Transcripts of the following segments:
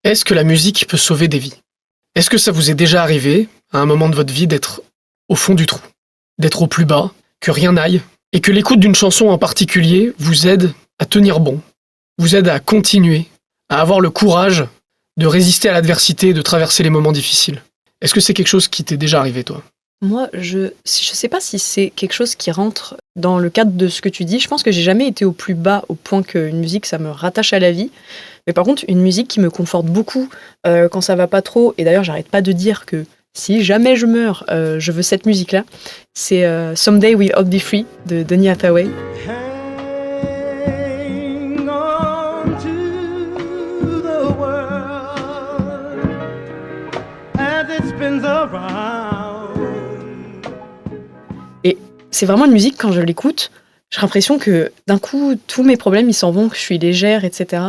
Est-ce que la musique peut sauver des vies? Est-ce que ça vous est déjà arrivé, à un moment de votre vie, d'être au fond du trou, d'être au plus bas, que rien n'aille, et que l'écoute d'une chanson en particulier vous aide à tenir bon, vous aide à continuer, à avoir le courage de résister à l'adversité et de traverser les moments difficiles? Est-ce que c'est quelque chose qui t'est déjà arrivé, toi? Moi, je sais pas si c'est quelque chose qui rentre dans le cadre de ce que tu dis. Je pense que j'ai jamais été au plus bas au point qu'une musique, ça me rattache à la vie. Mais par contre, une musique qui me conforte beaucoup quand ça va pas trop, et d'ailleurs, j'arrête pas de dire que si jamais je meurs, je veux cette musique-là, c'est Someday We'll All Be Free de Donny Hathaway. Hang on to the world as it spins around. Et c'est vraiment une musique, quand je l'écoute, j'ai l'impression que d'un coup, tous mes problèmes, ils s'en vont, que je suis légère, etc.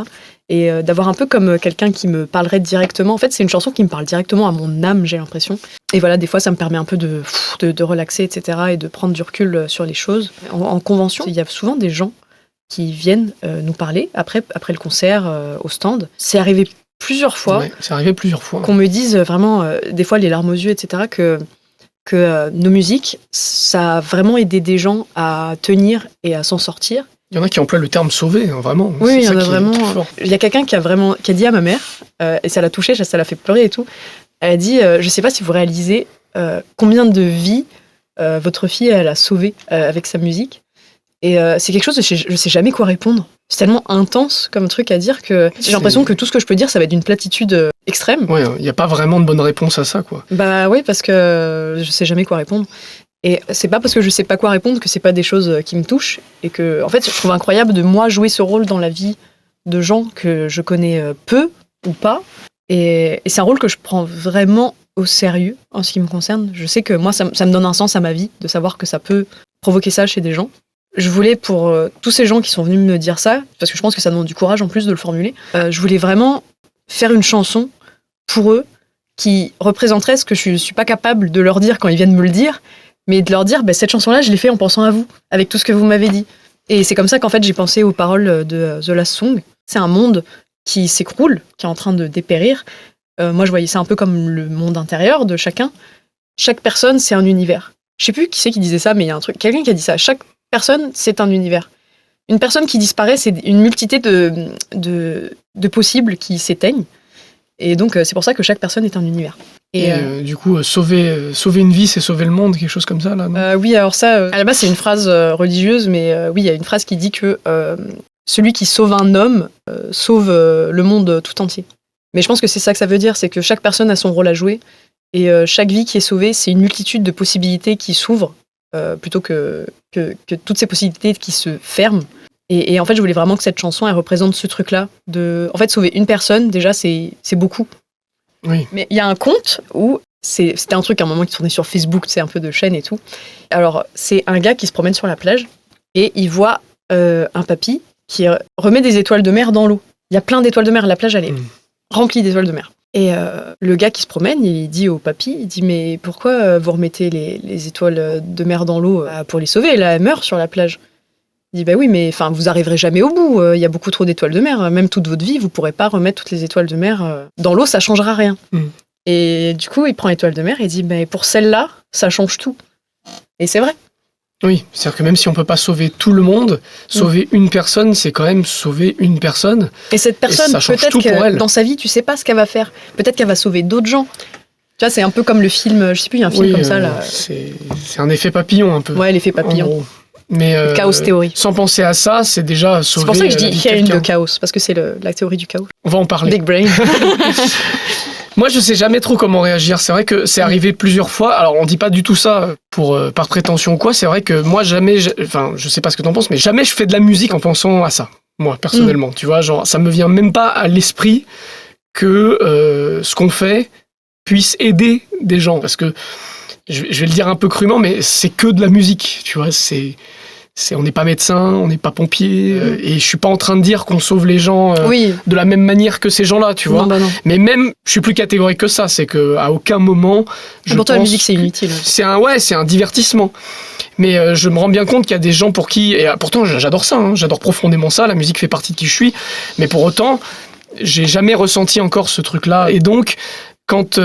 Et d'avoir un peu comme quelqu'un qui me parlerait directement. En fait, c'est une chanson qui me parle directement à mon âme, j'ai l'impression. Et voilà, des fois, ça me permet un peu de relaxer, etc. et de prendre du recul sur les choses. En convention, il y a souvent des gens qui viennent nous parler après le concert au stand. C'est arrivé plusieurs fois. Ouais, c'est arrivé plusieurs fois. Qu'on me dise vraiment, des fois, les larmes aux yeux, etc., que nos musiques, ça a vraiment aidé des gens à tenir et à s'en sortir. Il y en a qui emploient le terme sauver, hein, vraiment. Oui, il y ça en a qui est vraiment. fort. Il y a quelqu'un qui a dit à ma mère, et ça l'a touchée, ça l'a fait pleurer et tout. Elle a dit, je sais pas si vous réalisez combien de vies votre fille elle a sauvé avec sa musique. Et c'est quelque chose, je sais jamais quoi répondre. C'est tellement intense comme truc à dire que j'ai l'impression que tout ce que je peux dire, ça va être d'une platitude extrême. Ouais, il n'y a pas vraiment de bonne réponse à ça, quoi. Bah oui, parce que je sais jamais quoi répondre. Et c'est pas parce que je sais pas quoi répondre que c'est pas des choses qui me touchent. Et que, en fait, je trouve incroyable de moi jouer ce rôle dans la vie de gens que je connais peu ou pas. Et c'est un rôle que je prends vraiment au sérieux en ce qui me concerne. Je sais que moi, ça me donne un sens à ma vie, de savoir que ça peut provoquer ça chez des gens. Je voulais, pour tous ces gens qui sont venus me dire ça, parce que je pense que ça demande du courage en plus de le formuler, je voulais vraiment faire une chanson pour eux qui représenterait ce que je suis pas capable de leur dire quand ils viennent me le dire, mais de leur dire, cette chanson-là, je l'ai fait en pensant à vous, avec tout ce que vous m'avez dit. Et c'est comme ça qu'en fait, j'ai pensé aux paroles de The Last Song. C'est un monde qui s'écroule, qui est en train de dépérir. Moi, je voyais ça un peu comme le monde intérieur de chacun. Chaque personne, c'est un univers. Je sais plus qui c'est qui disait ça, mais il y a quelqu'un qui a dit ça. Chaque personne, c'est un univers. Une personne qui disparaît, c'est une multitude de possibles qui s'éteignent. Et donc, c'est pour ça que chaque personne est un univers. Et du coup, sauver une vie, c'est sauver le monde, quelque chose comme ça, là, non? Oui, alors ça, à la base, c'est une phrase religieuse, mais oui, il y a une phrase qui dit que celui qui sauve un homme sauve le monde tout entier. Mais je pense que c'est ça que ça veut dire, c'est que chaque personne a son rôle à jouer, et chaque vie qui est sauvée, c'est une multitude de possibilités qui s'ouvrent, plutôt que toutes ces possibilités qui se ferment. Et en fait, je voulais vraiment que cette chanson, elle représente ce truc-là. En fait, sauver une personne, déjà, c'est beaucoup. Oui. Mais il y a un conte où, c'était un truc à un moment qui tournait sur Facebook, c'est un peu de chaîne et tout. Alors, c'est un gars qui se promène sur la plage et il voit un papy qui remet des étoiles de mer dans l'eau. Il y a plein d'étoiles de mer, la plage, elle est remplie d'étoiles de mer. Et le gars qui se promène, il dit au papy, il dit, mais pourquoi vous remettez les étoiles de mer dans l'eau pour les sauver? Là, elles meurent sur la plage. Il dit, bah oui, mais vous arriverez jamais au bout. Il y a beaucoup trop d'étoiles de mer. Même toute votre vie, vous pourrez pas remettre toutes les étoiles de mer dans l'eau, ça changera rien. Et du coup, il prend l'étoile de mer et il dit, mais pour celle-là, ça change tout. Et c'est vrai. Oui, c'est-à-dire que même si on peut pas sauver tout le monde, sauver une personne, c'est quand même sauver une personne. Et cette personne, peut-être que dans sa vie, tu sais pas ce qu'elle va faire. Peut-être qu'elle va sauver d'autres gens. Tu vois, c'est un peu comme le film, je sais plus, il y a un film comme ça, là. C'est un effet papillon, un peu. Ouais, l'effet papillon. Mais Chaos théorie. Sans penser à ça, c'est déjà sauver. C'est pour ça que je dis qu'il y a une de chaos, parce que c'est la théorie du chaos. On va en parler. Big brain. Moi, je sais jamais trop comment réagir. C'est vrai que c'est arrivé plusieurs fois. Alors, on dit pas du tout ça par prétention ou quoi. C'est vrai que moi, jamais, je sais pas ce que t'en penses, mais jamais je fais de la musique en pensant à ça. Moi, personnellement, tu vois, genre, ça me vient même pas à l'esprit que ce qu'on fait puisse aider des gens. Parce que, je vais le dire un peu crûment, mais c'est que de la musique, tu vois, on n'est pas médecin, on n'est pas pompier, et je suis pas en train de dire qu'on sauve les gens de la même manière que ces gens-là, tu vois. Non. Mais même, je suis plus catégorique que ça, c'est qu'à aucun moment, pour toi, la musique, c'est inutile. C'est un divertissement. Mais je me rends bien compte qu'il y a des gens pour qui, et pourtant j'adore ça, hein, j'adore profondément ça, la musique fait partie de qui je suis, mais pour autant, j'ai jamais ressenti encore ce truc-là. Et donc, quand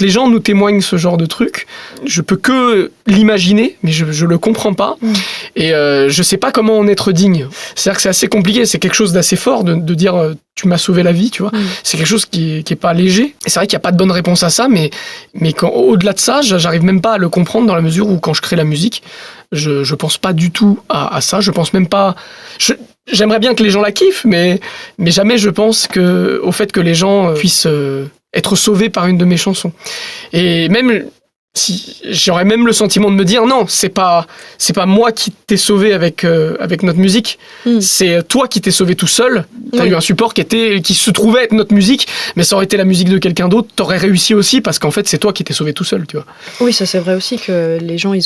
les gens nous témoignent ce genre de truc, je peux que l'imaginer, mais je le comprends pas. Et je sais pas comment en être digne. C'est-à-dire que c'est assez compliqué, c'est quelque chose d'assez fort de dire tu m'as sauvé la vie, tu vois. C'est quelque chose qui est pas léger. Et c'est vrai qu'il y a pas de bonne réponse à ça, mais au-delà de ça, j'arrive même pas à le comprendre dans la mesure où quand je crée la musique, je pense pas du tout à ça. Je pense même pas. J'aimerais bien que les gens la kiffent, mais jamais je pense au fait que les gens puissent être sauvés par une de mes chansons. Et même si j'aurais même le sentiment de me dire non, c'est pas moi qui t'ai sauvé avec notre musique, c'est toi qui t'es sauvé tout seul. T'as eu un support qui se trouvait être notre musique, mais ça aurait été la musique de quelqu'un d'autre, t'aurais réussi aussi parce qu'en fait c'est toi qui t'es sauvé tout seul, tu vois. Oui, ça c'est vrai aussi que les gens ils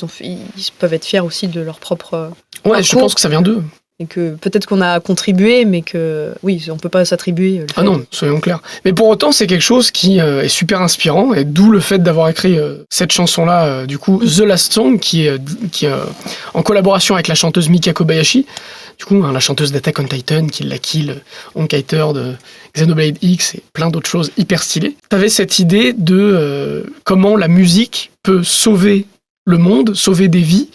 peuvent être fiers aussi de leur propre parcours. Je pense que ça vient d'eux. Et que peut-être qu'on a contribué, mais que oui, on peut pas s'attribuer. Ah non, soyons clairs. Mais pour autant, c'est quelque chose qui est super inspirant, et d'où le fait d'avoir écrit cette chanson-là, du coup, The Last Song, qui est en collaboration avec la chanteuse Mika Kobayashi, du coup, la chanteuse d'Attack on Titan, Kill la Kill, Onkiter de Xenoblade X et plein d'autres choses hyper stylées. T'avais cette idée de comment la musique peut sauver le monde, sauver des vies,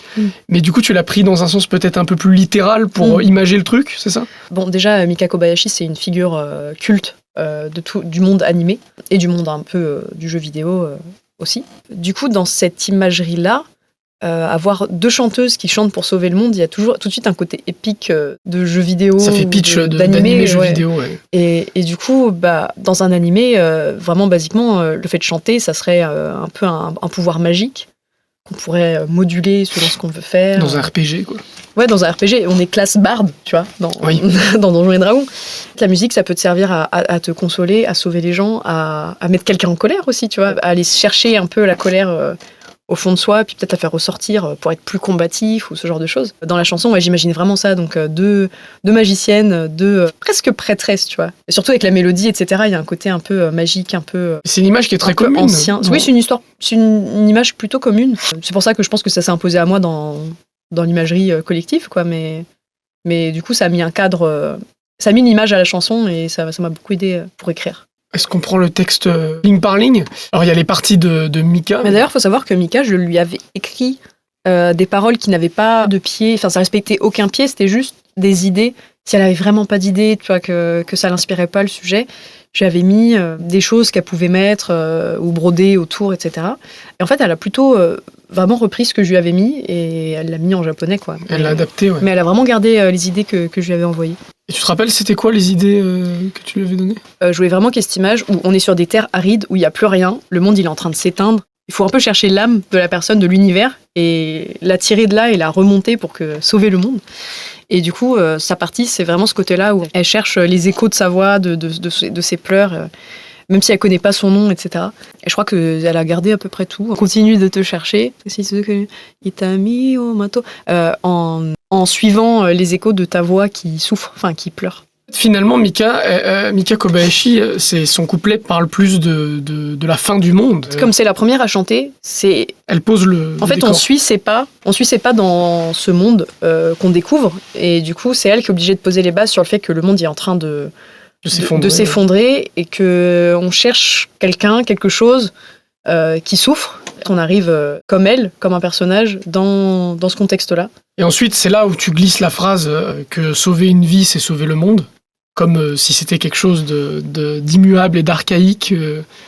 mais du coup tu l'as pris dans un sens peut-être un peu plus littéral pour imager le truc, c'est ça ? Bon, déjà Mika Kobayashi c'est une figure culte du monde animé et du monde un peu du jeu vidéo aussi. Du coup dans cette imagerie-là, avoir deux chanteuses qui chantent pour sauver le monde, il y a toujours tout de suite un côté épique de jeu vidéo. Ça fait pitch d'animé jeu vidéo. Ouais. Et du coup, dans un animé, vraiment basiquement, le fait de chanter, ça serait un peu un pouvoir magique qu'on pourrait moduler selon ce qu'on veut faire. Dans un RPG, quoi. Ouais, dans un RPG. On est classe barde, tu vois, dans Donjons et Dragons. La musique, ça peut te servir à te consoler, à sauver les gens, à mettre quelqu'un en colère aussi, tu vois, à aller chercher un peu la colère au fond de soi, puis peut-être à faire ressortir pour être plus combatif ou ce genre de choses. Dans la chanson, j'imaginais vraiment ça, donc deux magiciennes, presque prêtresses, tu vois. Et surtout avec la mélodie, etc., il y a un côté un peu magique, un peu... C'est une image qui est très commune. Ancien. Oui, c'est une image plutôt commune. C'est pour ça que je pense que ça s'est imposé à moi dans l'imagerie collective, quoi, mais du coup, ça a mis un cadre... ça a mis une image à la chanson et ça m'a beaucoup aidé pour écrire. Est-ce qu'on prend le texte ligne par ligne ? Alors, il y a les parties de Mika. Mais d'ailleurs, il faut savoir que Mika, je lui avais écrit des paroles qui n'avaient pas de pied, enfin, ça respectait aucun pied, c'était juste des idées. Si elle avait vraiment pas d'idées, tu vois, que ça l'inspirait pas le sujet, j'avais mis des choses qu'elle pouvait mettre ou broder autour, etc. Et en fait, elle a plutôt vraiment repris ce que je lui avais mis et elle l'a mis en japonais, quoi. Elle l'a adapté, ouais. Mais elle a vraiment gardé les idées que je lui avais envoyées. Et tu te rappelles, c'était quoi les idées que tu lui avais données ? Je voulais vraiment qu'il y ait cette image où on est sur des terres arides, où il n'y a plus rien, le monde il est en train de s'éteindre. Il faut un peu chercher l'âme de la personne, de l'univers, et la tirer de là et la remonter pour sauver le monde. Et du coup, sa partie, c'est vraiment ce côté-là où elle cherche les échos de sa voix, de ses pleurs, même si elle connaît pas son nom, etc. Et je crois qu'elle a gardé à peu près tout. On continue de te chercher. Itami Omato. En suivant les échos de ta voix qui souffre, enfin qui pleure. Finalement, Mika Kobayashi, son couplet parle plus de la fin du monde. Comme c'est la première à chanter, elle pose le En fait, décor. on suit ses pas dans ce monde qu'on découvre, et du coup, c'est elle qui est obligée de poser les bases sur le fait que le monde est en train de s'effondrer et que on cherche quelque chose qui souffre. On arrive comme elle, comme un personnage, dans ce contexte-là. Et ensuite, c'est là où tu glisses la phrase que sauver une vie, c'est sauver le monde. Comme si c'était quelque chose d'immuable et d'archaïque,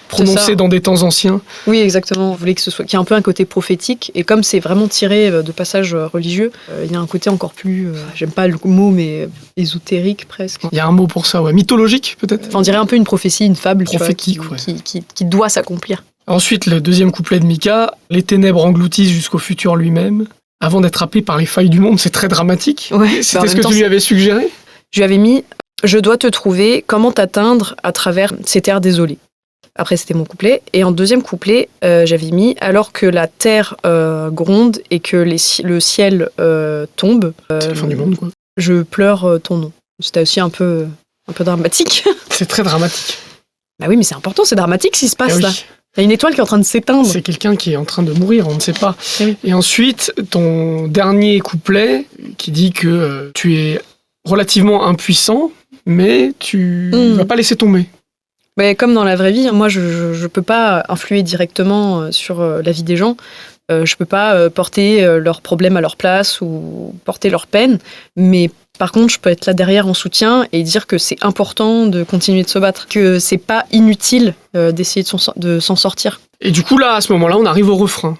prononcé dans des temps anciens. Oui, exactement. On voulait qu'il y ait un peu un côté prophétique. Et comme c'est vraiment tiré de passages religieux, il y a un côté encore plus, j'aime pas le mot, mais ésotérique presque. Il y a un mot pour ça, ouais. Mythologique peut-être. Enfin, on dirait un peu une prophétie, une fable, prophétique, qui doit s'accomplir. Ensuite, le deuxième couplet de Mika, les ténèbres engloutissent jusqu'au futur lui-même, avant d'être happé par les failles du monde. C'est très dramatique. Ouais, c'était ce que tu lui avais suggéré ? Je lui avais mis « Je dois te trouver, comment t'atteindre à travers ces terres désolées ». Après, c'était mon couplet. Et en deuxième couplet, j'avais mis « Alors que la terre gronde et que le ciel tombe, c'est la fin du monde, quoi. Je pleure ton nom ». C'était aussi un peu dramatique. C'est très dramatique. Bah oui, mais c'est important, c'est dramatique ce qui se passe là. Oui. Il y a une étoile qui est en train de s'éteindre. C'est quelqu'un qui est en train de mourir, on ne sait pas. Oui. Et ensuite, ton dernier couplet qui dit que tu es relativement impuissant, mais tu vas pas laisser tomber. Mais comme dans la vraie vie, moi, je peux pas influer directement sur la vie des gens. Je peux pas porter leurs problèmes à leur place ou porter leur peine. Mais par contre, je peux être là derrière en soutien et dire que c'est important de continuer de se battre, que c'est pas inutile d'essayer de s'en sortir. Et du coup, là, à ce moment-là, on arrive au refrain.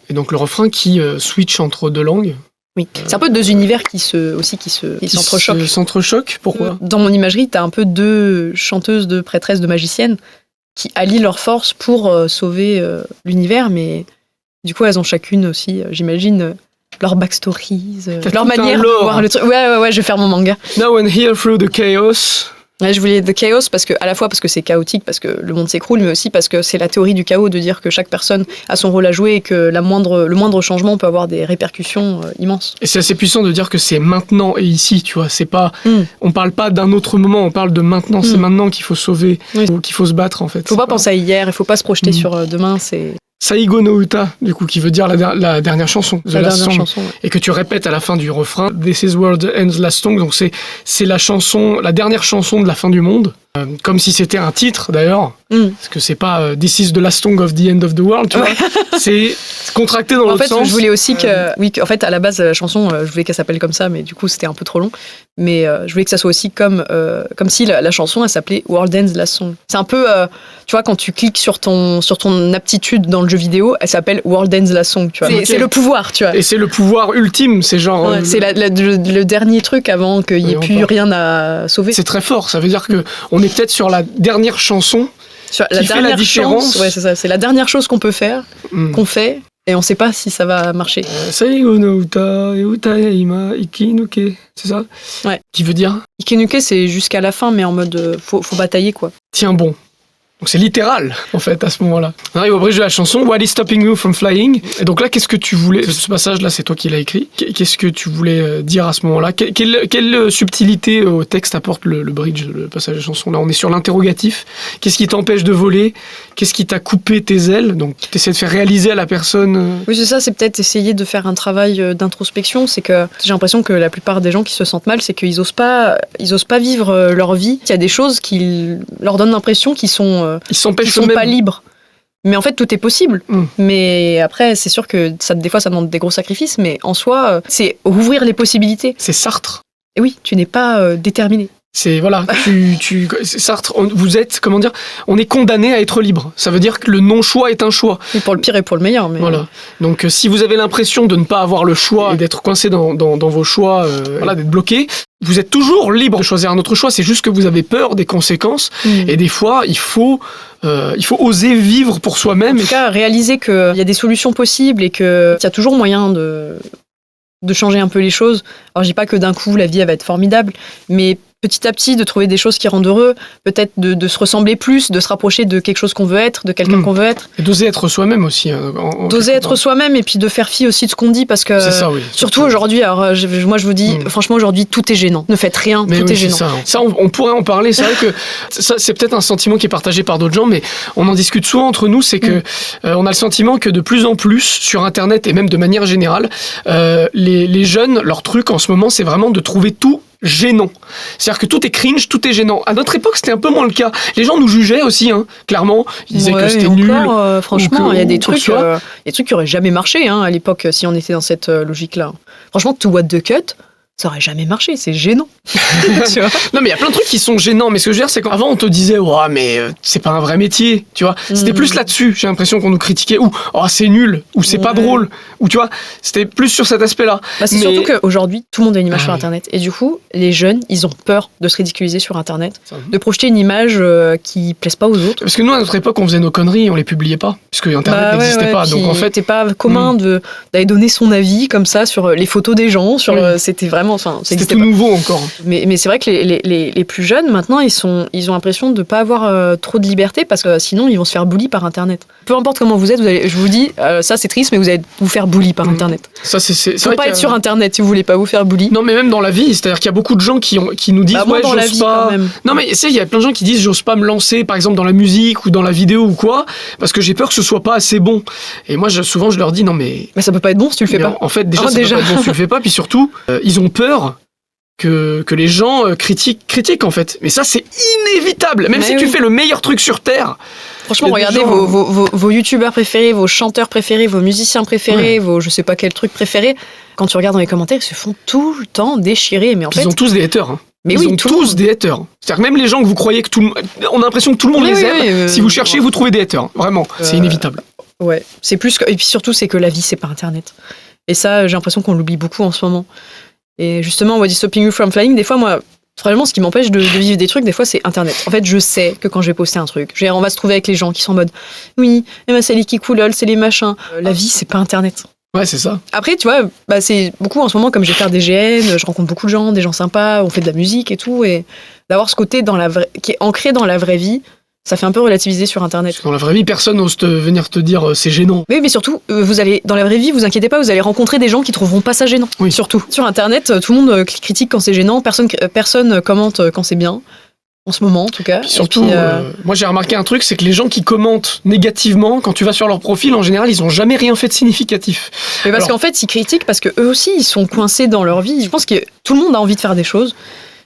Et donc le refrain qui switch entre deux langues. Oui, c'est un peu deux univers qui s'entrechoquent. S'entrechoquent, pourquoi ? Dans mon imagerie, t'as un peu deux chanteuses, deux prêtresses, deux magiciennes qui allient leurs forces pour sauver l'univers, mais du coup, elles ont chacune aussi, j'imagine, leurs backstories, leur manière de voir le truc. Ouais, je vais faire mon manga. Now and here through the chaos. Ouais, je voulais The Chaos à la fois parce que c'est chaotique, parce que le monde s'écroule, mais aussi parce que c'est la théorie du chaos de dire que chaque personne a son rôle à jouer et que le moindre changement peut avoir des répercussions immenses. Et c'est assez puissant de dire que c'est maintenant et ici, tu vois. C'est pas, on parle pas d'un autre moment, on parle de maintenant. C'est maintenant qu'il faut sauver, qu'il faut se battre en fait. Faut pas penser à hier, il faut pas se projeter sur demain. C'est Saigo no Uta, du coup, qui veut dire la dernière chanson, la dernière chanson, ouais. Et que tu répètes à la fin du refrain, This is where the ends last song, donc c'est la dernière chanson de la fin du monde, comme si c'était un titre d'ailleurs, parce que c'est pas This is the last song of the end of the world, tu vois, c'est contracté dans l'autre sens. En fait, je voulais aussi en fait, à la base, la chanson, je voulais qu'elle s'appelle comme ça, mais du coup, c'était un peu trop long, mais je voulais que ça soit aussi comme si la chanson, elle s'appelait World Ends Last Song. C'est un peu, tu vois, quand tu cliques sur ton aptitude dans le jeu vidéo, elle s'appelle World Ends Last Song, tu vois. C'est le pouvoir, tu vois. Et c'est le pouvoir ultime, c'est genre... Ouais, c'est le dernier truc avant qu'il n'y ait plus rien à sauver. C'est très fort, ça veut dire qu'on est peut-être sur la dernière chanson sur qui fait la différence. Ouais, c'est ça, c'est la dernière chose qu'on peut faire, qu'on fait, et on ne sait pas si ça va marcher. Saigo no Uta e uta e ima ikinuke, c'est ça ? Ouais. Qui veut dire ? Ikinuke, c'est jusqu'à la fin, mais en mode faut batailler, quoi. Tiens bon. Donc c'est littéral, en fait, à ce moment-là. On arrive au bridge de la chanson, What is stopping you from flying ? Et donc là, qu'est-ce que tu voulais... Ce passage-là, c'est toi qui l'as écrit. Qu'est-ce que tu voulais dire à ce moment-là ? Quelle subtilité au texte apporte le bridge, le passage de la chanson ? Là, on est sur l'interrogatif. Qu'est-ce qui t'empêche de voler ? Qu'est-ce qui t'a coupé tes ailes ? Donc, tu essaies de faire réaliser à la personne... Oui, c'est ça, c'est peut-être essayer de faire un travail d'introspection. C'est que j'ai l'impression que la plupart des gens qui se sentent mal, c'est qu'ils osent pas vivre leur vie. Il y a des choses qui leur donnent l'impression qu'ils sont... Ils s'empêchent ils sont pas libres. Mais en fait, tout est possible. Mais après, c'est sûr que des fois, ça demande des gros sacrifices. Mais en soi, c'est rouvrir les possibilités. C'est Sartre. Et oui, tu n'es pas déterminé. C'est, voilà, Sartre, vous êtes, comment dire, on est condamné à être libre. Ça veut dire que le non-choix est un choix. Oui, pour le pire et pour le meilleur. Mais... Voilà. Donc, si vous avez l'impression de ne pas avoir le choix et d'être coincé dans vos choix, d'être bloqué, vous êtes toujours libre de choisir un autre choix. C'est juste que vous avez peur des conséquences. Et des fois, il faut oser vivre pour soi-même. En tout cas, réaliser qu'il y a des solutions possibles et qu'il y a toujours moyen de changer un peu les choses. Alors, je dis pas que d'un coup, la vie, elle va être formidable, mais petit à petit, de trouver des choses qui rendent heureux, peut-être de se ressembler plus, de se rapprocher de quelque chose qu'on veut être, de quelqu'un qu'on veut être. Et d'oser être soi-même aussi. D'oser être soi-même et puis de faire fi aussi de ce qu'on dit, parce que c'est ça, oui, surtout aujourd'hui, alors moi je vous dis, franchement aujourd'hui, tout est gênant. Ne faites rien, tout est gênant. Ça on pourrait en parler. C'est vrai que ça, c'est peut-être un sentiment qui est partagé par d'autres gens, mais on en discute souvent entre nous, c'est que on a le sentiment que de plus en plus, sur Internet et même de manière générale, les jeunes, leur truc en ce moment, c'est vraiment de trouver tout gênant. C'est-à-dire que tout est cringe, tout est gênant. À notre époque, c'était un peu moins le cas. Les gens nous jugeaient aussi, clairement. Ils disaient que c'était nul. Franchement, il y a des trucs qui auraient jamais marché à l'époque si on était dans cette logique-là. Franchement, To What the Cut, ça aurait jamais marché, c'est gênant. Tu vois. Non, mais il y a plein de trucs qui sont gênants. Mais ce que je veux dire, c'est qu'avant, on te disait, mais c'est pas un vrai métier. Tu vois. C'était plus là-dessus. J'ai l'impression qu'on nous critiquait. Ou, c'est nul. Ou c'est pas drôle. Ou, tu vois, c'était plus sur cet aspect-là. C'est surtout qu'aujourd'hui, tout le monde a une image sur Internet. Et du coup, les jeunes, ils ont peur de se ridiculiser sur Internet. De projeter une image qui plaise pas aux autres. Parce que nous, à notre époque, on faisait nos conneries, on les publiait pas. Puisque Internet n'existait pas. Donc, en fait. C'était pas commun d'aller donner son avis comme ça sur les photos des gens. C'était vraiment. C'était tout nouveau encore. Mais c'est vrai que les plus jeunes, maintenant, ils ont l'impression de ne pas avoir trop de liberté parce que sinon, ils vont se faire bully par Internet. Peu importe comment vous êtes, je vous dis, ça c'est triste, mais vous allez vous faire bully par Internet. Ça, c'est faut pas être sur Internet si vous voulez pas vous faire bully. Non, mais même dans la vie, c'est-à-dire qu'il y a beaucoup de gens qui nous disent, moi, dans la vie, pas. Quand même. Non, mais il y a plein de gens qui disent, j'ose pas me lancer, par exemple, dans la musique ou dans la vidéo ou quoi, parce que j'ai peur que ce soit pas assez bon. Et moi, souvent, je leur dis, non, mais. Mais ça peut pas être bon si tu le fais pas. En fait, déjà, ça peut pas être bon si tu le fais pas, puis surtout, ils ont peur que les gens critiquent en fait. Mais ça, c'est inévitable. Même Mais si tu fais le meilleur truc sur Terre. Franchement, Il y a des regardez gens- vos youtubeurs préférés, vos chanteurs préférés, vos musiciens préférés, vos je sais pas quel truc préféré. Quand tu regardes dans les commentaires, ils se font tout le temps déchirer. Mais en Puis fait, ils ont tous des haters. Hein. mais Ils oui, ont tout le tous monde. des haters. C'est-à-dire que même les gens que vous croyez que tout le monde... On a l'impression que tout le monde Oui, les oui, aime. oui, Si vous cherchez, vous trouvez des haters. Vraiment, c'est Euh, inévitable. Ouais, c'est plus que... Et puis surtout, c'est que la vie, c'est pas Internet. Et ça, j'ai l'impression qu'on l'oublie beaucoup en ce moment. Et justement, What is stopping you from flying, des fois, moi, vraiment, ce qui m'empêche de vivre des trucs, des fois, c'est Internet. En fait, je sais que quand je vais poster un truc, on va se trouver avec les gens qui sont en mode « Oui, c'est les kikoulol, c'est les machins. La vie, c'est pas Internet. » Ouais, c'est ça. Après, tu vois, c'est beaucoup en ce moment, comme je vais faire des GN, je rencontre beaucoup de gens, des gens sympas, on fait de la musique et tout, et d'avoir ce côté qui est ancré dans la vraie vie, ça fait un peu relativiser sur Internet. Dans la vraie vie, personne n'ose venir te dire c'est gênant. Oui, mais surtout, vous allez, dans la vraie vie, vous inquiétez pas, vous allez rencontrer des gens qui trouveront pas ça gênant. Oui. Surtout. Sur Internet, tout le monde critique quand c'est gênant, personne commente quand c'est bien. En ce moment, en tout cas. Puis surtout, Et puis, moi j'ai remarqué un truc, c'est que les gens qui commentent négativement, quand tu vas sur leur profil, en général, ils ont jamais rien fait de significatif. mais parce alors- qu'en fait, ils critiquent parce que eux aussi, ils sont coincés dans leur vie. Je pense que tout le monde a envie de faire des choses.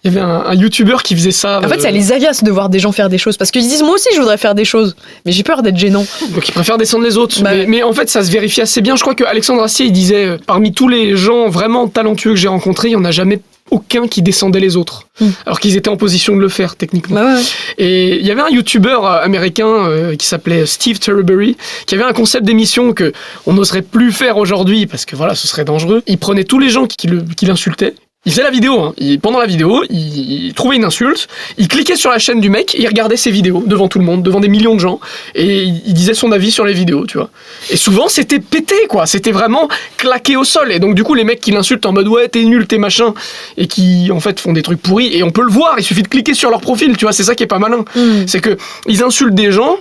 Il y avait un YouTuber qui faisait ça. En fait, ça les agace de voir des gens faire des choses parce qu'ils disent moi aussi je voudrais faire des choses, mais j'ai peur d'être gênant. Donc ils préfèrent descendre les autres. Bah, mais en fait, ça se vérifie assez bien. Je crois que Alexandre Astier, il disait, parmi tous les gens vraiment talentueux que j'ai rencontrés, il n'y en a jamais aucun qui descendait les autres. Alors qu'ils étaient en position de le faire, techniquement. Bah ouais. Et il y avait un YouTuber américain qui s'appelait Steve Terryberry, qui avait un concept d'émission que on n'oserait plus faire aujourd'hui parce que voilà, ce serait dangereux. Il prenait tous les gens qui l'insultaient. Il faisait la vidéo, hein. Pendant la vidéo, il trouvait une insulte, il cliquait sur la chaîne du mec, il regardait ses vidéos devant tout le monde, devant des millions de gens, et il disait son avis sur les vidéos, tu vois. Et souvent, c'était pété, quoi. C'était vraiment claqué au sol. Et donc, du coup, les mecs qui l'insultent en mode ouais, t'es nul, t'es machin, et qui, en fait, font des trucs pourris, et on peut le voir, il suffit de cliquer sur leur profil, tu vois. C'est ça qui est pas malin. C'est que ils insultent des gens,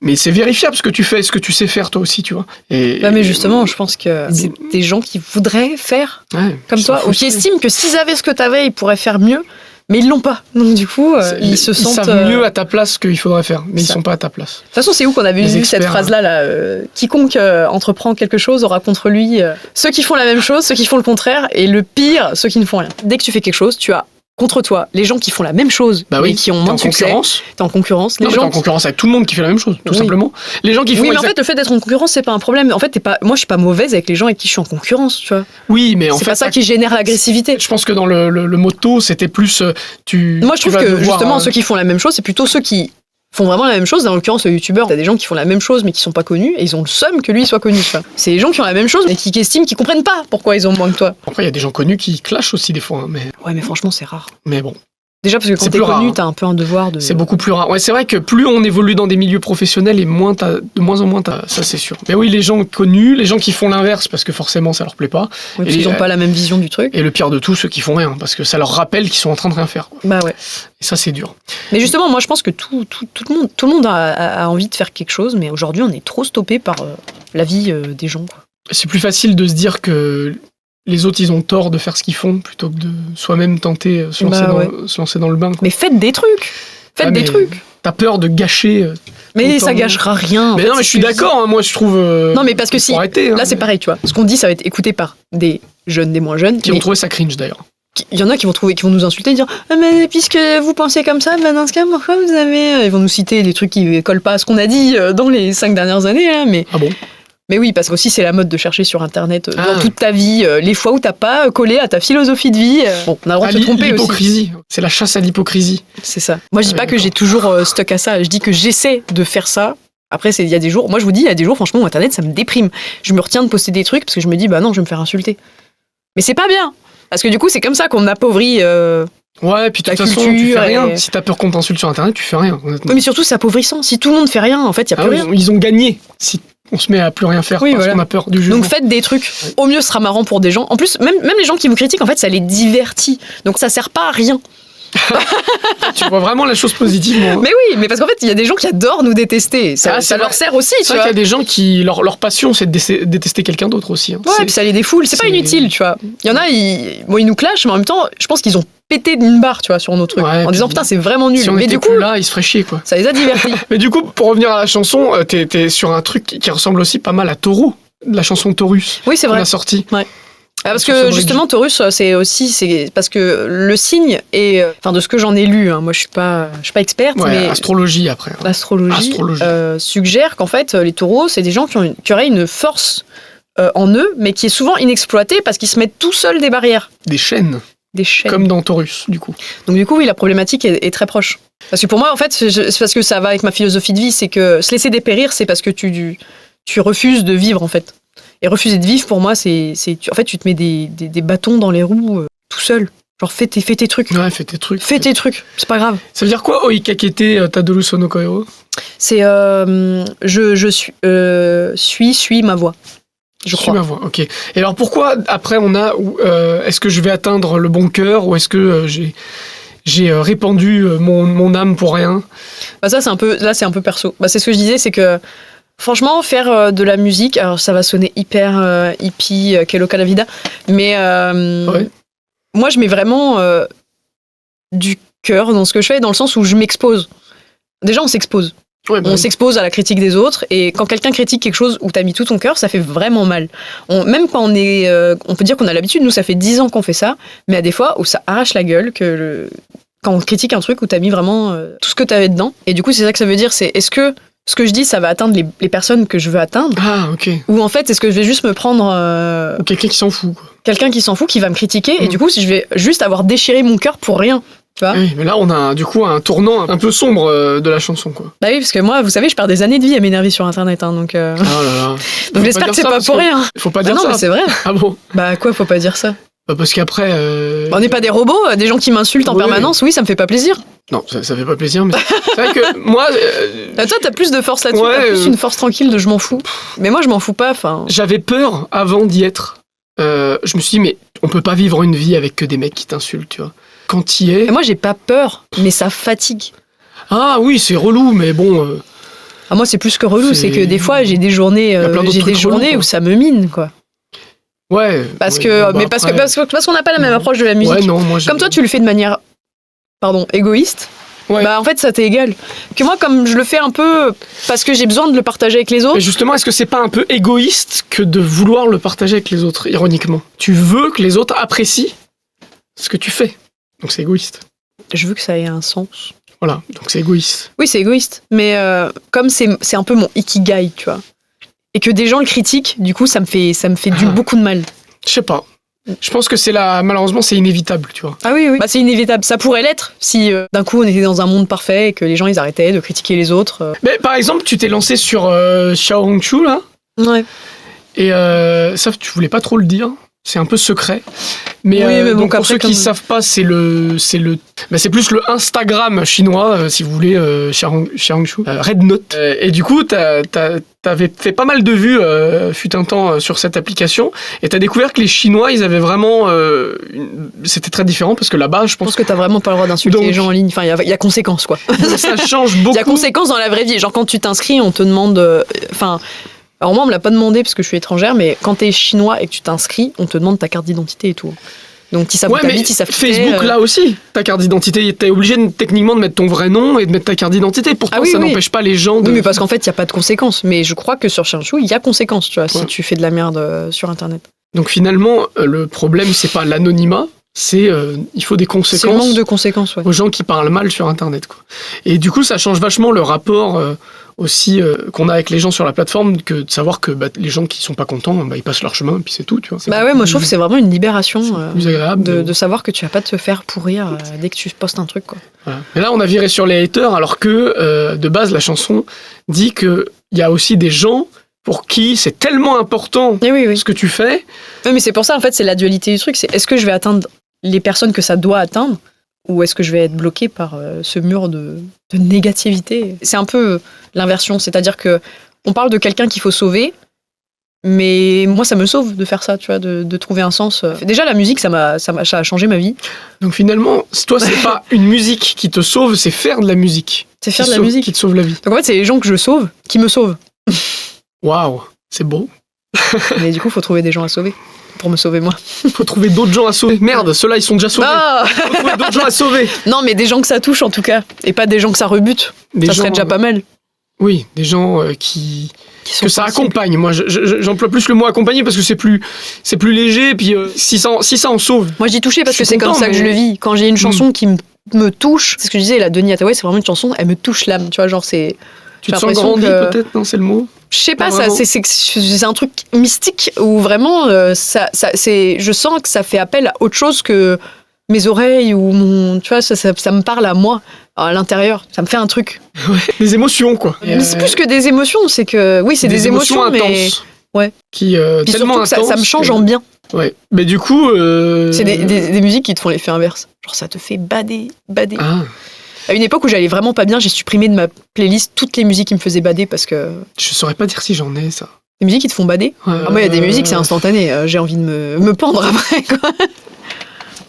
mais c'est vérifiable ce que tu fais, ce que tu sais faire toi aussi, tu vois. Bah mais justement, je pense que c'est des gens qui voudraient faire ouais, comme ils sont toi, ou qui frustrés. estiment que s'ils avaient ce que t'avais, ils pourraient faire mieux, mais ils l'ont pas. Donc du coup, ils se sentent. Ils savent mieux à ta place ce qu'il faudrait faire, mais ils ça. sont pas à ta place. De toute façon, c'est où qu'on avait Les vu cette experts, phrase-là quiconque entreprend quelque chose aura contre lui ceux qui font la même chose, ceux qui font le contraire, et le pire, ceux qui ne font rien. Dès que tu fais quelque chose, tu as contre toi les gens qui font la même chose, Bah mais oui, qui ont t'es moins en de succès. concurrence. T'es en concurrence. Non, mais t'es en concurrence avec tout le monde qui fait la même chose, tout Oui. simplement. Les gens qui font Oui, mais en fait, le fait d'être en concurrence, c'est pas un problème. En fait, moi, je suis pas mauvaise avec les gens avec qui je suis en concurrence, tu vois. Oui, mais en C'est fait, pas ça qui génère l'agressivité. je pense que dans le motto, c'était plus Moi, je tu trouve vas que devoir, justement, ceux qui font la même chose, c'est plutôt ceux qui font vraiment la même chose. Dans l'occurrence, le youtubeur, t'as des gens qui font la même chose mais qui sont pas connus et ils ont le seum que lui soit connu. Tu vois. C'est les gens qui ont la même chose mais qui estiment qu'ils comprennent pas pourquoi ils ont moins que toi. Après, il y a des gens connus qui clashent aussi des fois, hein, Ouais, mais franchement, c'est rare. mais bon, Déjà parce que quand C'est t'es plus rare, connu, hein. t'as un peu un devoir de. c'est beaucoup plus rare. Ouais, c'est vrai que plus on évolue dans des milieux professionnels et de moins en moins ça c'est sûr. Mais oui, les gens connus, les gens qui font l'inverse parce que forcément ça leur plaît pas. Ouais, parce Et qu'ils ont pas la même vision du truc. Et le pire de tout, ceux qui font rien parce que ça leur rappelle qu'ils sont en train de rien faire, quoi. Bah ouais. Et ça, c'est dur. Mais justement, moi, je pense que tout le monde a envie de faire quelque chose, mais aujourd'hui, on est trop stoppé par la vie des gens. Quoi. C'est plus facile de se dire que les autres, ils ont tort de faire ce qu'ils font plutôt que de soi-même tenter se lancer dans le bain, quoi. Mais faites des trucs. Faites des trucs. T'as peur de gâcher. Mais Autant- ça gâchera rien. en Mais fait, non, mais c'est je suis que- d'accord, hein, moi je trouve. Non, mais parce que si. faut arrêter, hein, Là, c'est mais- pareil, tu vois. Ce qu'on dit, ça va être écouté par des jeunes, des moins jeunes. Qui mais ont trouvé ça cringe d'ailleurs. il y en a qui vont nous insulter et dire ah, mais puisque vous pensez comme ça, ben dans ce cas, pourquoi vous avez. Ils vont nous citer des trucs qui collent pas à ce qu'on a dit dans les 5 dernières années, là, mais. Ah bon? Mais oui, parce qu'aussi c'est la mode de chercher sur internet dans Ah. toute ta vie les fois où t'as pas collé à ta philosophie de vie. Bon, on a le droit de se tromper aussi. L'hypocrisie. C'est la chasse à l'hypocrisie. C'est ça. Moi je dis pas que d'accord. j'ai toujours stuck à ça, je dis que j'essaie de faire ça. Après il y a des jours, moi je vous dis il y a des jours franchement internet ça me déprime. Je me retiens de poster des trucs parce que je me dis bah non, je vais me faire insulter. Mais c'est pas bien. Parce que du coup c'est comme ça qu'on appauvrit Ouais, puis de La toute façon, tu culture fais rien. et- Si t'as peur qu'on t'insulte sur internet, tu fais rien, honnêtement. Oui, mais surtout c'est appauvrissant. Si tout le monde fait rien, en fait, il y a Ah plus oui, rien. ils ont gagné si on se met à plus rien faire Oui, parce voilà. qu'on a peur du jugement. Donc faites des trucs. Au mieux, ce sera marrant pour des gens. En plus, même les gens qui vous critiquent, en fait, ça les divertit. Donc ça sert pas à rien. Tu vois vraiment la chose positivement. Mais oui, mais parce qu'en fait, il y a des gens qui adorent nous détester. Ça, Ah, c'est ça leur vrai. sert aussi, C'est tu vrai vois. qu'il y a des gens qui leur passion c'est de détester quelqu'un d'autre aussi, hein. Ouais, C'est- puis ça les défoule. C'est pas c'est- inutile, tu vois. Il y en a, ils nous clashent, mais en même temps, je pense qu'ils ont pété d'une barre, tu vois, sur nos trucs. Ouais, en disant puis- putain, c'est vraiment nul. si on Mais était du coup, plus là, ils se feraient chier, quoi. ça les a divertis. Mais du coup, pour revenir à la chanson, t'es sur un truc qui ressemble aussi pas mal à Taureau, la chanson Taurus Oui, c'est qu'on vrai. a sorti. Ouais. Parce sur ce que bridge. justement, Taurus, c'est parce que le signe est, enfin de ce que j'en ai lu, hein, moi je suis pas experte, Ouais, mais astrologie après. hein. l'astrologie Astrologie. suggère qu'en fait les taureaux, c'est des gens qui auraient une force en eux, mais qui est souvent inexploitée parce qu'ils se mettent tout seuls des barrières, Des chaînes, des chaînes. comme dans Taurus, du coup. Donc du coup, oui, la problématique est très proche. Parce que pour moi, en fait, c'est parce que ça va avec ma philosophie de vie, c'est que se laisser dépérir, c'est parce que tu refuses de vivre, en fait. Et refuser de vivre, pour moi, en fait, tu te mets des bâtons dans les roues tout seul. Genre, fais tes trucs. Ouais, fais tes trucs. Fais tes trucs, c'est pas grave. Ça veut dire quoi, Oikakete Tadolu Sono Koero? C'est je suis ma voix. Je Suis crois. ma voix, ok. Et alors pourquoi, après, on a... est-ce que je vais atteindre le bon cœur ou est-ce que j'ai répandu mon âme pour rien? Bah ça, c'est un peu perso. Bah, c'est ce que je disais, c'est que franchement, faire de la musique, alors ça va sonner hyper hippie, que loca la vida, mais Ouais. moi, je mets vraiment du cœur dans ce que je fais, dans le sens où je m'expose. Déjà, on s'expose. Ouais, bah On oui. s'expose à la critique des autres, et quand quelqu'un critique quelque chose où t'as mis tout ton cœur, ça fait vraiment mal. Même quand on peut dire qu'on a l'habitude, nous ça fait 10 ans qu'on fait ça, mais à des fois où ça arrache la gueule, quand on critique un truc où t'as mis vraiment tout ce que t'avais dedans. Et du coup, c'est ça que ça veut dire, c'est est-ce que ce que je dis, ça va atteindre les personnes que je veux atteindre, Ah, ok. ou en fait, est-ce que je vais juste me prendre Ou quelqu'un qui s'en fout, quoi. quelqu'un qui s'en fout, qui va me critiquer, et Mm. du coup, si je vais juste avoir déchiré mon cœur pour rien. Tu vois. Oui, mais là, on a du coup un tournant un peu sombre de la chanson, quoi. Bah oui, parce que moi, vous savez, je perds des années de vie à m'énerver sur Internet, hein, donc Oh là là. donc j'espère que c'est pas pour rien. Faut pas Bah dire non, mais ça. c'est vrai. Ah bon? Bah quoi, faut pas dire ça. Bah, parce qu'après... On n'est pas des robots, des gens qui m'insultent en Oui. permanence, oui, ça me fait pas plaisir. Non, ça fait pas plaisir, mais c'est vrai que moi... Toi, t'as plus de force là-dessus, Ouais, t'as plus une force tranquille de je m'en fous. Mais moi, je m'en fous pas, enfin. J'avais peur avant d'y être. Je me suis dit, mais on peut pas vivre une vie avec que des mecs qui t'insultent, tu vois. Quand t'y es... Et moi, j'ai pas peur, mais ça fatigue. Ah oui, c'est relou, mais bon... Ah, moi, c'est plus que relou, C'est- c'est que des fois, j'ai des journées, y a plein d'autres trucs relous, quoi. où ça me mine, quoi. ouais. Parce ouais, que, bon, mais bah, parce qu'on n'a pas la même approche de la musique. Ouais, non, moi... Comme toi, tu le fais de manière, égoïste. Ouais. Bah, en fait, ça t'est égal. Que moi, comme je le fais un peu parce que j'ai besoin de le partager avec les autres. Mais justement, est-ce que c'est pas un peu égoïste que de vouloir le partager avec les autres, ironiquement? Tu veux que les autres apprécient ce que tu fais. Donc c'est égoïste. Je veux que ça ait un sens. Voilà, donc c'est égoïste. Oui, c'est égoïste. Mais comme c'est un peu mon ikigai, tu vois. Et que des gens le critiquent, du coup, ça me fait beaucoup de mal. Je sais pas. Je pense que malheureusement, c'est inévitable, tu vois. Ah oui, oui. Bah, c'est inévitable. Ça pourrait l'être si d'un coup on était dans un monde parfait et que les gens ils arrêtaient de critiquer les autres. Mais par exemple, tu t'es lancé sur Xiao Hongshu, là, Ouais. et ça, tu voulais pas trop le dire. C'est un peu secret. Mais, Oui, mais bon, donc pour après, ceux qui comme- ne savent pas, c'est plus le Instagram chinois, si vous voulez, Xiao Hongshu, Red Note. Et du coup, t'avais fait pas mal de vues, fut un temps, sur cette application, et t'as découvert que les Chinois, ils avaient vraiment... C'était très différent, parce que là-bas, je Je pense pense que t'as vraiment pas le droit d'insulter Donc- les gens en ligne. Enfin, il y a conséquence, quoi. que ça change Il beaucoup. y a conséquence dans la vraie vie. Genre, quand tu t'inscris, on te demande. Enfin. Alors, moi, on me l'a pas demandé parce que je suis étrangère, mais quand t'es chinois et que tu t'inscris, on te demande ta carte d'identité et tout. Donc, ils savent où Ouais, mais t'habites, ils savent qui t'es, Facebook, là aussi, ta carte d'identité, t'es obligé techniquement de mettre ton vrai nom et de mettre ta carte d'identité. Pourtant, Ah oui, ça oui. n'empêche pas les gens de... Oui, mais parce qu'en fait, il n'y a pas de conséquences. Mais je crois que sur Xiangshu, il y a conséquences, tu vois, Ouais. si tu fais de la merde sur Internet. Donc finalement, le problème, c'est pas l'anonymat, c'est il faut des C'est le conséquences manque de conséquences, ouais. aux gens qui parlent mal sur Internet, quoi. Et du coup, ça change vachement le rapport aussi qu'on a avec les gens sur la plateforme, que de savoir que les gens qui sont pas contents, ils passent leur chemin, et puis c'est tout, tu vois. Bah ouais, moi je trouve que c'est vraiment une libération plus agréable. de savoir que tu vas pas te faire pourrir dès que tu postes un truc, quoi. Voilà. Mais là, on a viré sur les haters, alors que de base, la chanson dit qu'il y a aussi des gens pour qui c'est tellement important Et oui, oui. ce que tu fais. Ouais, mais c'est pour ça, en fait, c'est la dualité du truc. C'est est-ce que je vais atteindre les personnes que ça doit atteindre ou est-ce que je vais être bloqué par ce mur de négativité? C'est un peu l'inversion, c'est-à-dire que on parle de quelqu'un qu'il faut sauver, mais moi, ça me sauve de faire ça, tu vois, de trouver un sens. Déjà, la musique, ça a changé ma vie. Donc finalement, toi, c'est pas une musique qui te sauve, c'est faire de la musique. C'est faire Qui de la sauve- musique. Qui te sauve la vie. Donc en fait, c'est les gens que je sauve qui me sauvent. Waouh, c'est beau. Mais du coup, faut trouver des gens à sauver pour me sauver moi. Faut trouver d'autres gens à sauver. Merde, ceux-là, ils sont déjà sauvés. Ah Faut trouver d'autres gens à sauver. non, mais des gens que ça touche en tout cas, et pas des gens que ça rebute. Des Ça serait gens, déjà pas mal. Oui, des gens qui que ça accompagne. Moi, j'emploie plus le mot accompagner parce que c'est plus léger. Puis si ça en sauve. Moi, je dis toucher parce Je que suis c'est comme content, ça que je mais- le vis. Quand j'ai une chanson qui me touche, c'est ce que je disais, la Donny Hathaway, c'est vraiment une chanson, elle me touche l'âme. Tu vois, genre, c'est. Tu j'ai te sens l'impression grandi que- peut-être, non, c'est le mot. Je sais pas, Pas ça, vraiment. c'est un truc mystique où vraiment, je sens que ça fait appel à autre chose que mes oreilles ou mon. Tu vois, ça me parle à moi, à l'intérieur. Ça me fait un truc. Des émotions, quoi. Mais c'est plus que des émotions, c'est que. Oui, c'est des émotions, mais. intenses. Ouais. Qui Puis tellement surtout que intenses. ça me change que- en bien. Ouais. Mais du coup. C'est des musiques qui te font l'effet inverse. Genre, ça te fait bader. Ah, À une époque où j'allais vraiment pas bien, j'ai supprimé de ma playlist toutes les musiques qui me faisaient bader parce que. je saurais pas dire si j'en ai ça. Les musiques qui te font bader. Ouais, Ah, moi, il y a des musiques, c'est instantané. J'ai envie de me pendre après, quoi.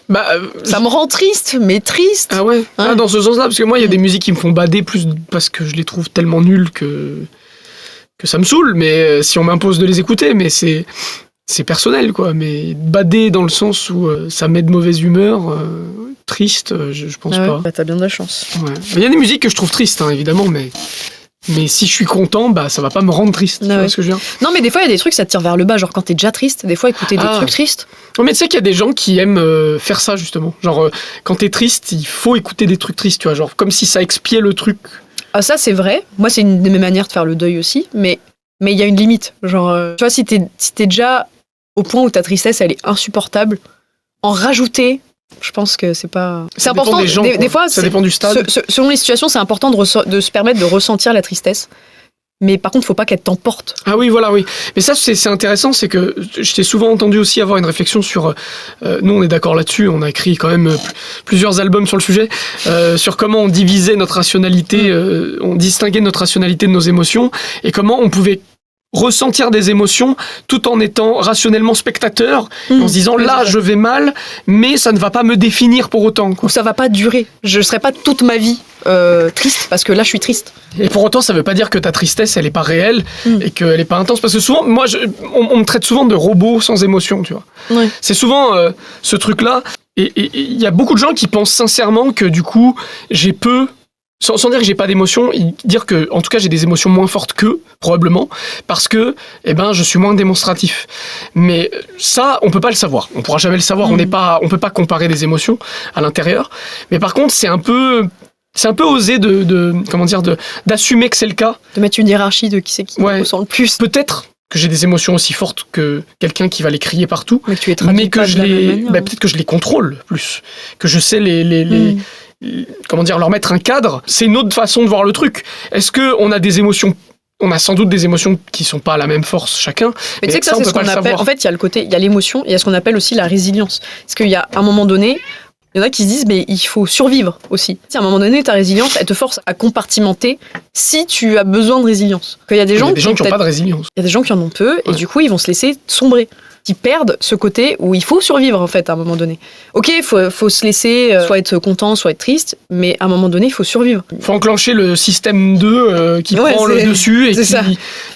Bah, Ça me rend triste, mais triste. Ah ouais. Ah, Ouais. dans ce sens-là, parce que moi, il y a des musiques qui me font bader plus parce que je les trouve tellement nulles que ça me saoule. Mais si on m'impose de les écouter, mais c'est personnel, quoi. Mais bader dans le sens où ça met de mauvaise humeur, triste, je pense Ah ouais, pas. bah, t'as bien de la chance. Ouais. Il y a des musiques que je trouve tristes, hein, évidemment, mais si je suis content, bah ça va pas me rendre triste. Tu Ah vois ouais. ce que je veux dire? Non, mais des fois, il y a des trucs, ça te tire vers le bas. Genre, quand t'es déjà triste, des fois, écouter des Ah. trucs tristes. Non, mais tu sais qu'il y a des gens qui aiment faire ça, justement. Genre, quand t'es triste, il faut écouter des trucs tristes, tu vois. Genre, comme si ça expiait le truc. Ah, ça, c'est vrai. Moi, c'est une de mes manières de faire le deuil aussi. Mais il y a une limite. Genre, tu vois, si t'es déjà au point où ta tristesse, elle est insupportable, en rajouter, je pense que c'est pas. C'est Ça dépend important. des gens, des quoi. fois, Ça dépend du stade. Selon les situations, c'est important de se permettre de ressentir la tristesse. Mais par contre, faut pas qu'elle t'emporte. Ah oui, voilà, oui. Mais ça, c'est intéressant, c'est que je t'ai souvent entendu aussi avoir une réflexion sur... nous, on est d'accord là-dessus, on a écrit quand même plusieurs albums sur le sujet, sur comment on divisait notre rationalité, on distinguait notre rationalité de nos émotions, et comment on pouvait ressentir des émotions tout en étant rationnellement spectateur, en se disant, Oui, là, c'est ça. je vais mal, mais ça ne va pas me définir pour autant, quoi. Ou ça va pas durer. Je serai pas toute ma vie triste parce que là, je suis triste. Et pour autant, ça veut pas dire que ta tristesse, elle est pas réelle et qu'elle est pas intense. Parce que souvent, moi, on me traite souvent de robot sans émotion, tu vois. Ouais. C'est souvent ce truc-là. Et il y a beaucoup de gens qui pensent sincèrement que du coup, j'ai peu... Sans dire que j'ai pas d'émotion, dire que, en tout cas, j'ai des émotions moins fortes qu'eux, probablement, parce que, je suis moins démonstratif. Mais ça, on peut pas le savoir. On pourra jamais le savoir. On peut pas comparer des émotions à l'intérieur. Mais par contre, c'est un peu osé d'assumer que c'est le cas. De mettre une hiérarchie de qui c'est qui Ouais. ressent le plus. Peut-être que j'ai des émotions aussi fortes que quelqu'un qui va les crier partout, Mais que tu es traduit mais que pas de je la même les, manière, hein. peut-être que je les contrôle plus, que je sais leur mettre un cadre. C'est une autre façon de voir le truc. Est-ce que on a des émotions? On a sans doute des émotions qui sont pas à la même force chacun. Mais tu sais que ça, on c'est peut ce pas qu'on le appelle. savoir. En fait, il y a l'émotion, et il y a ce qu'on appelle aussi la résilience. Parce qu'il y a un moment donné, il y en a qui se disent, mais il faut survivre aussi. À un moment donné, ta résilience, elle te force à compartimenter si tu as besoin de résilience. Il y a des Il y gens a des gens qui n'ont peut-être- pas de résilience. Il y a des gens qui en ont peu, et Ouais. du coup, ils vont se laisser sombrer. Qui perdent ce côté où il faut survivre, en fait, à un moment donné. Ok, il faut se laisser soit être content, soit être triste, mais à un moment donné, il faut survivre. Faut enclencher le système 2 qui Ouais, prend le c'est- dessus et c'est ça.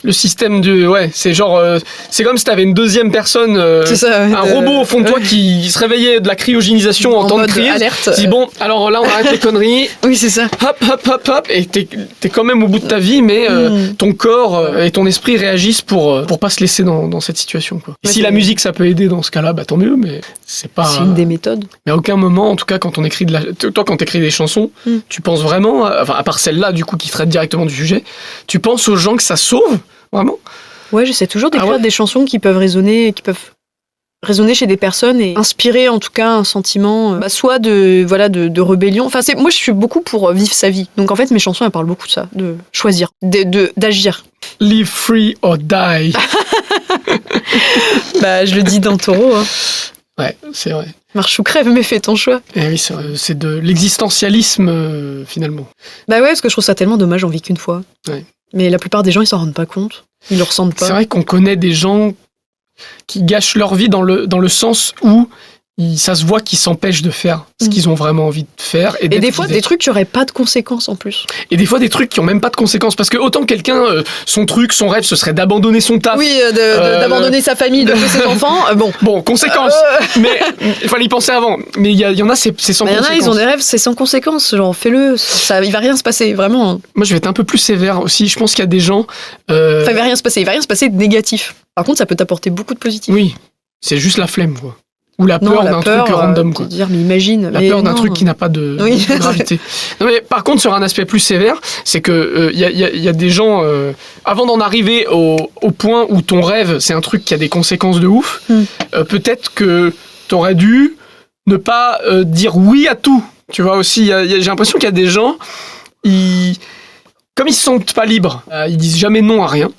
le système de c'est genre c'est comme si t'avais une deuxième personne, C'est ça, un robot au fond de toi qui se réveillait de la cryogénisation en temps de mode crise. alerte. Tu dis bon, alors là on arrête les conneries. Oui, c'est ça. Hop, hop, hop, hop, et t'es quand même au bout de ta vie, mais ton corps et ton esprit réagissent pour pas se laisser dans cette situation, quoi. Et Ouais, si c'est- la musique ça peut aider dans ce cas-là, bah tant mieux, mais c'est pas. C'est une des méthodes. Mais à aucun moment, en tout cas, quand on écrit toi, quand t'écris des chansons, tu penses vraiment, à part celle-là, du coup, qui traite directement du sujet, tu penses aux gens que ça sauve, vraiment? Ouais, j'essaie toujours d'écrire Ah ouais des chansons qui peuvent résonner chez des personnes et inspirer en tout cas un sentiment, soit de rébellion. Enfin, moi, je suis beaucoup pour vivre sa vie. Donc en fait, mes chansons, elles parlent beaucoup de ça, de choisir, d'agir. Live free or die. Bah, je le dis dans Taureau. Hein. Ouais, c'est vrai. Marche ou crève, mais fais ton choix. Et oui, c'est de l'existentialisme, finalement. Bah ouais, parce que je trouve ça tellement dommage, on vit qu'une fois. Ouais. Mais la plupart des gens, ils s'en rendent pas compte. Ils le ressentent pas. C'est vrai qu'on connaît des gens qui gâchent leur vie dans le sens où ça se voit qu'ils s'empêchent de faire ce qu'ils ont vraiment envie de faire. Et des fois, des trucs qui n'auraient pas de conséquences en plus. Et des fois, des trucs qui n'ont même pas de conséquences. Parce que autant quelqu'un, son truc, son rêve, ce serait d'abandonner son taf. Oui, d'abandonner sa famille, de tuer ses enfants. Bon, conséquences. Mais il fallait y penser avant. Mais il y en a, c'est sans conséquences. Il y en a, ils ont des rêves, c'est sans conséquences. Genre, fais-le, il va rien se passer, vraiment. Moi, je vais être un peu plus sévère aussi. Je pense qu'il y a des gens... Enfin, il va rien se passer de négatif. Par contre, ça peut t'apporter beaucoup de positif. Oui, c'est juste la flemme, quoi. Ou la peur d'un truc random, quoi. Dire, mais imagine. La peur d'un truc qui n'a pas de gravité. Non, mais par contre, sur un aspect plus sévère, c'est que y a des gens, avant d'en arriver au point où ton rêve, c'est un truc qui a des conséquences de ouf, peut-être que t'aurais dû ne pas dire oui à tout. Tu vois aussi, j'ai l'impression qu'il y a des gens, comme ils se sentent pas libres, ils disent jamais non à rien.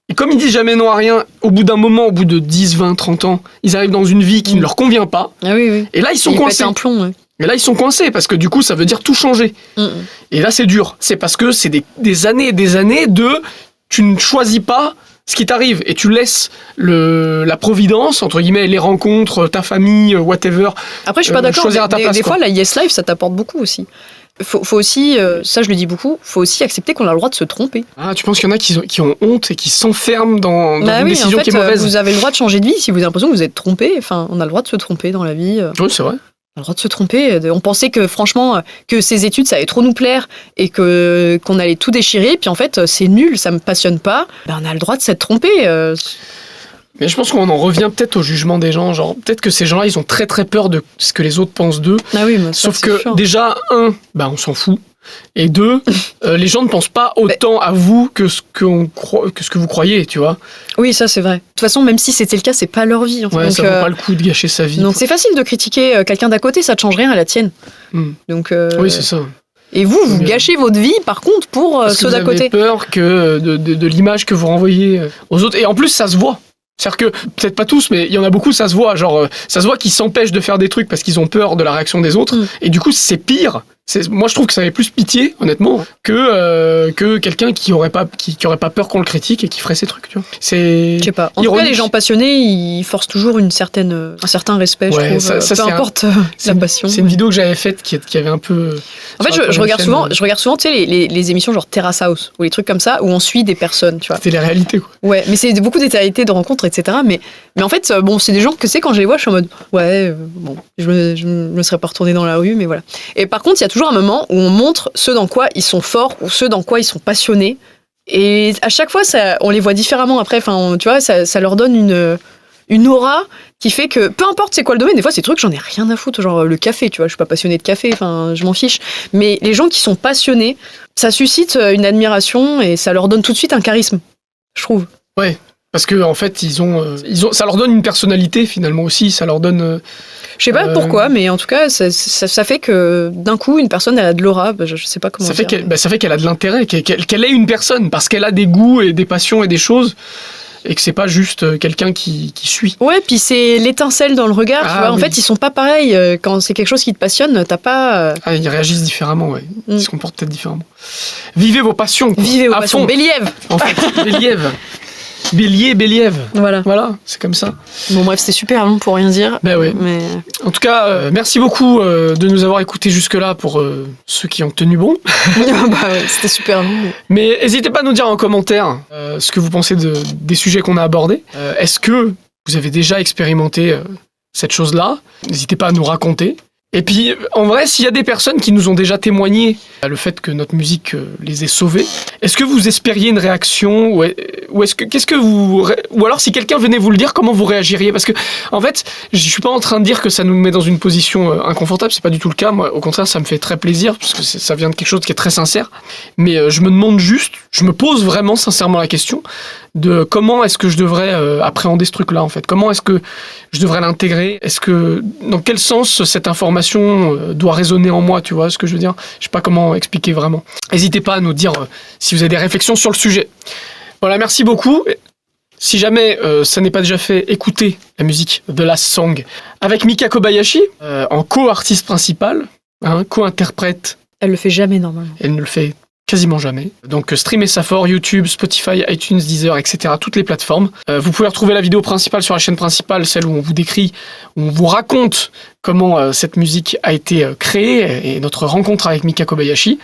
Et comme ils disent jamais non à rien, au bout d'un moment, au bout de 10, 20, 30 ans, ils arrivent dans une vie qui ne leur convient pas. Ah oui. Et là, ils sont coincés. Un plomb, ouais. Et là, ils sont coincés parce que du coup, ça veut dire tout changer. Et là, c'est dur. C'est parce que c'est des années et des années tu ne choisis pas ce qui t'arrive et tu laisses la providence, entre guillemets, les rencontres, ta famille, whatever. Après, je suis pas d'accord. Choisir à ta place, des fois, la Yes Life, ça t'apporte beaucoup aussi. Faut aussi, ça je le dis beaucoup, faut aussi accepter qu'on a le droit de se tromper. Ah, tu penses qu'il y en a qui ont honte et qui s'enferment dans une décision en fait, qui est mauvaise? Vous avez le droit de changer de vie si vous avez l'impression que vous êtes trompé. Enfin, on a le droit de se tromper dans la vie. Oui, c'est vrai. On a le droit de se tromper. On pensait que franchement, que ces études, ça allait trop nous plaire et qu'on allait tout déchirer. Puis en fait, c'est nul, ça me passionne pas. Ben, on a le droit de s'être trompé. Mais je pense qu'on en revient peut-être au jugement des gens. Genre, peut-être que ces gens-là, ils ont très très peur de ce que les autres pensent d'eux. Ah oui, sauf que sûr. déjà, on s'en fout. Et deux, les gens ne pensent pas autant à vous que ce que vous croyez, tu vois. Oui, ça c'est vrai. De toute façon, même si c'était le cas, c'est pas leur vie. En fait. Ouais, donc, ça vaut pas le coup de gâcher sa vie. Donc c'est facile de critiquer quelqu'un d'à côté, ça ne change rien à la tienne. Donc, oui, c'est ça. Et vous gâchez votre vie, par contre, pour ceux d'à côté. Vous avez peur que de l'image que vous renvoyez aux autres. Et en plus, ça se voit. C'est-à-dire que, peut-être pas tous, mais il y en a beaucoup, ça se voit. Genre, ça se voit qu'ils s'empêchent de faire des trucs parce qu'ils ont peur de la réaction des autres. Et du coup, c'est pire. Moi, je trouve que ça avait plus pitié, honnêtement, que quelqu'un qui aurait pas peur qu'on le critique et qui ferait ses trucs, tu vois. Je sais pas. En tout cas, les gens passionnés, ils forcent toujours un certain respect, je trouve. Peu importe la passion. C'est une vidéo que j'avais faite qui avait un peu... En fait, je regarde souvent, tu sais, les émissions genre Terrace House, ou les trucs comme ça, où on suit des personnes, tu vois. C'était la réalité, quoi. Ouais, mais c'est beaucoup des réalités de rencontres, etc. Mais en fait, c'est des gens que quand je les vois, je suis en mode, je me serais pas retournée dans la rue, mais voilà. Et par contre, il y a toujours un moment où on montre ce dans quoi ils sont forts ou ce dans quoi ils sont passionnés. Et à chaque fois, on les voit différemment après. Enfin, tu vois, ça leur donne une aura qui fait que, peu importe c'est quoi le domaine, des fois c'est des trucs j'en ai rien à foutre, genre le café, tu vois, je suis pas passionnée de café, enfin je m'en fiche. Mais les gens qui sont passionnés, ça suscite une admiration et ça leur donne tout de suite un charisme, je trouve. Ouais. Parce que en fait, ça leur donne une personnalité finalement aussi. Ça leur donne. Je sais pas pourquoi, mais en tout cas, ça fait que d'un coup, une personne elle a de l'aura. Je sais pas comment. Ça fait qu'elle a de l'intérêt, qu'elle est une personne, parce qu'elle a des goûts et des passions et des choses, et que c'est pas juste quelqu'un qui suit. Ouais, puis c'est l'étincelle dans le regard. Tu vois. En fait, ils sont pas pareils. Quand c'est quelque chose qui te passionne, t'as pas. Ils réagissent différemment, ouais. Ils se comportent peut-être différemment. Vivez vos passions. Quoi. Vivez vos passions. Béliève. En fait, Béliève. Béliève. Voilà, c'est comme ça. Bon bref, c'était super long pour rien dire. Ben oui. Mais... En tout cas, merci beaucoup de nous avoir écoutés jusque-là pour ceux qui ont tenu bon. C'était super long. Mais n'hésitez pas à nous dire en commentaire ce que vous pensez des sujets qu'on a abordés. Est-ce que vous avez déjà expérimenté cette chose-là? N'hésitez pas à nous raconter. Et puis, en vrai, s'il y a des personnes qui nous ont déjà témoigné le fait que notre musique les ait sauvés, est-ce que vous espériez une réaction ou alors si quelqu'un venait vous le dire, comment vous réagiriez? Parce que, en fait, je suis pas en train de dire que ça nous met dans une position inconfortable, c'est pas du tout le cas. Moi, au contraire, ça me fait très plaisir parce que ça vient de quelque chose qui est très sincère. Mais je me pose vraiment sincèrement la question de comment est-ce que je devrais appréhender ce truc-là, en fait. Comment est-ce que je devrais l'intégrer? Dans quel sens cette information doit résonner en moi, tu vois ce que je veux dire? Je sais pas comment expliquer vraiment. N'hésitez pas à nous dire si vous avez des réflexions sur le sujet. Voilà, merci beaucoup. Si jamais ça n'est pas déjà fait, écoutez la musique The Last Song avec Mika Kobayashi en co-artiste principal, co-interprète. Elle le fait jamais normalement. Elle ne le fait quasiment jamais. Donc streamez ça fort, YouTube, Spotify, iTunes, Deezer, etc. Toutes les plateformes. Vous pouvez retrouver la vidéo principale sur la chaîne principale, celle où on vous décrit, où on vous raconte comment cette musique a été créée et notre rencontre avec Mika Kobayashi.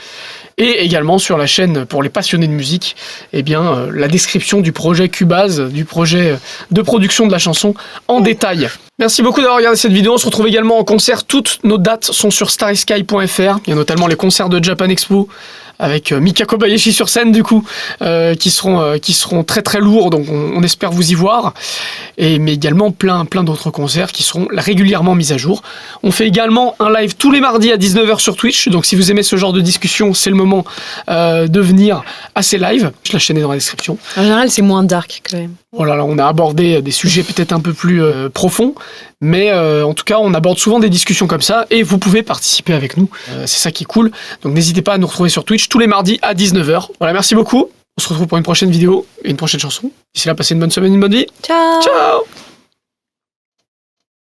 Et également sur la chaîne pour les passionnés de musique, eh bien, la description du projet Cubase, du projet de production de la chanson en détail. Merci beaucoup d'avoir regardé cette vidéo. On se retrouve également en concert. Toutes nos dates sont sur starysky.fr. Il y a notamment les concerts de Japan Expo avec Mika Kobayashi sur scène du coup, qui seront très très lourds, donc on espère vous y voir. Mais également plein d'autres concerts qui seront régulièrement mis à jour. On fait également un live tous les mardis à 19h sur Twitch, donc si vous aimez ce genre de discussion, c'est le moment de venir à ces lives. La chaîne est dans la description. En général, c'est moins dark quand même. Voilà, là, on a abordé des sujets peut-être un peu plus profonds, mais en tout cas, on aborde souvent des discussions comme ça, et vous pouvez participer avec nous. C'est ça qui est cool. Donc n'hésitez pas à nous retrouver sur Twitch tous les mardis à 19h. Voilà, merci beaucoup. On se retrouve pour une prochaine vidéo et une prochaine chanson. D'ici là, passez une bonne semaine, une bonne vie. Ciao. Ciao.